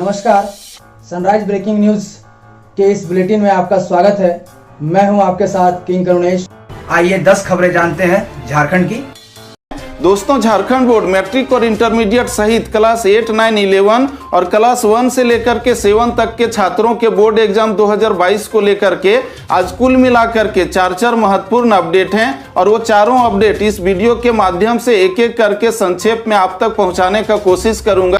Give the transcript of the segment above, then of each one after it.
नमस्कार, sunrise breaking news के इस बुलेटिन में आपका स्वागत है। मैं हूं आपके साथ किंग करुणेश। आइए 10 खबरें जानते हैं झारखंड की। दोस्तों, झारखंड बोर्ड मैट्रिक और इंटरमीडिएट सहित क्लास 8, 9, 11 और क्लास 1 से लेकर के 7 तक के छात्रों के बोर्ड एग्जाम 2022 को लेकर के आज कुल मिलाकर के 4 महत्वपूर्ण अपडेट हैं और वो चारों अपडेट इस वीडियो के माध्यम से एक एक करके संक्षेप में आप तक पहुंचाने का कोशिश करूंगा।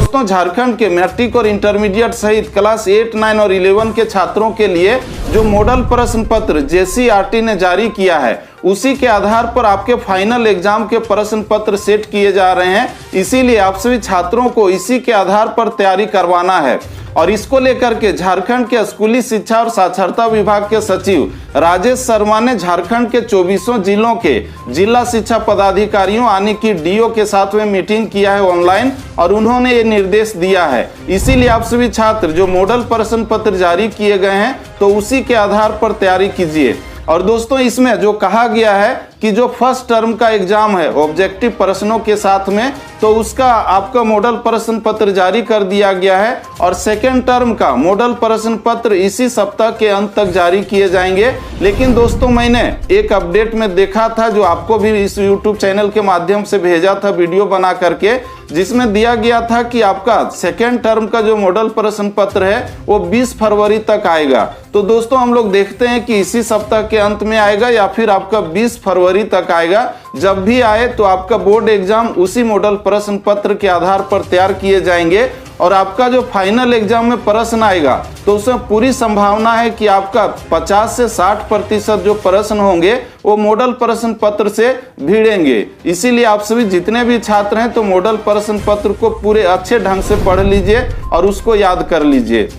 दोस्तों, झारखंड के मैट्रिक और इंटरमीडिएट सहित क्लास 8, 9 और 11 के छात्रों के लिए जो मॉडल प्रश्न पत्र JCERT ने जारी किया है उसी के आधार पर आपके फाइनल एग्जाम के प्रश्न पत्र सेट किए जा रहे हैं। इसीलिए आप सभी छात्रों को इसी के आधार पर तैयारी करवाना है और इसको लेकर के झारखंड के स्कूली शिक्षा और साक्षरता विभाग के सचिव राजेश शर्मा ने झारखंड के 24 जिलों के जिला शिक्षा पदाधिकारियों यानी कि DO के साथ में मीटिंग किया है ऑनलाइन और उन्होंने ये निर्देश दिया है। इसीलिए आप सभी छात्र जो मॉडल प्रश्न पत्र जारी किए गए हैं तो उसी के आधार पर तैयारी कीजिए। और दोस्तों, इसमें जो कहा गया है कि जो फर्स्ट टर्म का एग्जाम है ऑब्जेक्टिव प्रश्नों के साथ में तो उसका आपका मॉडल प्रश्न पत्र जारी कर दिया गया है और सेकेंड टर्म का मॉडल प्रश्न पत्र इसी सप्ताह के अंत तक जारी किए जाएंगे। लेकिन दोस्तों, मैंने एक अपडेट में देखा था जो आपको भी इस YouTube चैनल के माध्यम से भेजा था वीडियो बना करके, जिसमें दिया गया था कि आपका सेकेंड टर्म का जो मॉडल प्रश्न पत्र है वो 20 फरवरी तक आएगा। तो दोस्तों, हम लोग देखते हैं कि इसी सप्ताह के अंत में आएगा या फिर आपका 20 फरवरी तक आएगा। जब भी आए तो आपका बोर्ड एग्जाम उसी मॉडल प्रश्न पत्र के आधार पर तैयार किए जाएंगे और आपका जो फाइनल एग्जाम में प्रश्न आएगा तो उसमें पूरी संभावना है कि आपका 50 से 60% जो प्रश्न होंगे वो मॉडल प्रश्न पत्र से भिड़ेंगे। इसीलिए आप सभी जितने भी छात्र हैं तो मॉडल प्रश्न पत्र को पूरे अच्छे ढंग से पढ़ लीजिए और उसको याद कर लीजिए।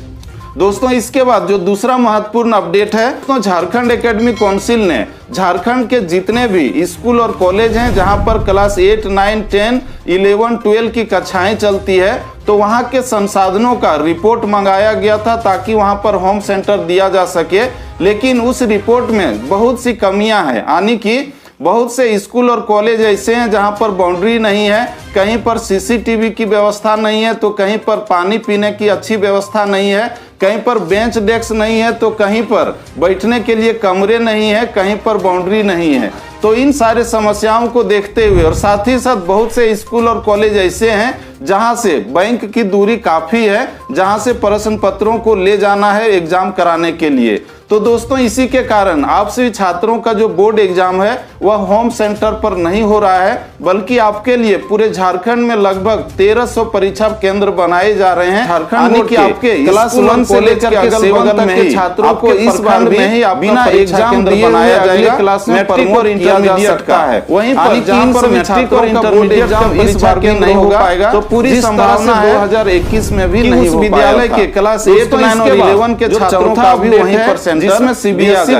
दोस्तों, इसके बाद जो दूसरा महत्वपूर्ण अपडेट है तो झारखंड एकेडमिक काउंसिल ने झारखंड के जितने भी स्कूल और कॉलेज हैं जहां पर क्लास 8, 9, 10, 11, 12 की कक्षाएं चलती है तो वहां के संसाधनों का रिपोर्ट मंगाया गया था ताकि वहां पर होम सेंटर दिया जा सके। लेकिन उस रिपोर्ट में बहुत सी कमियां हैं, यानी कि बहुत से स्कूल और कॉलेज ऐसे हैं जहां पर बाउंड्री नहीं है, कहीं पर CCTV की व्यवस्था नहीं है तो कहीं पर पानी पीने की अच्छी व्यवस्था नहीं है, कहीं पर बेंच डेस्क नहीं है तो कहीं पर बैठने के लिए कमरे नहीं है, कहीं पर बाउंड्री नहीं है। तो इन सारे समस्याओं को देखते हुए और साथ ही साथ बहुत से स्कूल और कॉलेज ऐसे हैं जहां से बैंक की दूरी काफ़ी है, जहां से प्रश्न पत्रों को ले जाना है एग्जाम कराने के लिए। तो दोस्तों, इसी के कारण आप सभी छात्रों का जो बोर्ड एग्जाम है वह होम सेंटर पर नहीं हो रहा है, बल्कि आपके लिए पूरे झारखंड में लगभग 1300 परीक्षा केंद्र बनाए जा रहे हैं। झारखंड बोर्ड के आपके क्लास 1 से लेकर के 7 तक के छात्रों को इस बार भी बिना एग्जाम दिए बनाया जाएगा। क्लास में प्रमोट किया जा सकता है। वहीं पर जहां पर मैट्रिक और इंटरमीडिएट एग्जाम इस बार के नहीं हो पाएगा तो पूरी संभावना है 2021 में भी नहीं हो पाएगा। विद्यालय के क्लास 8, 9 और 11 के छात्रों का भी वहीं पर जिसमें CBSE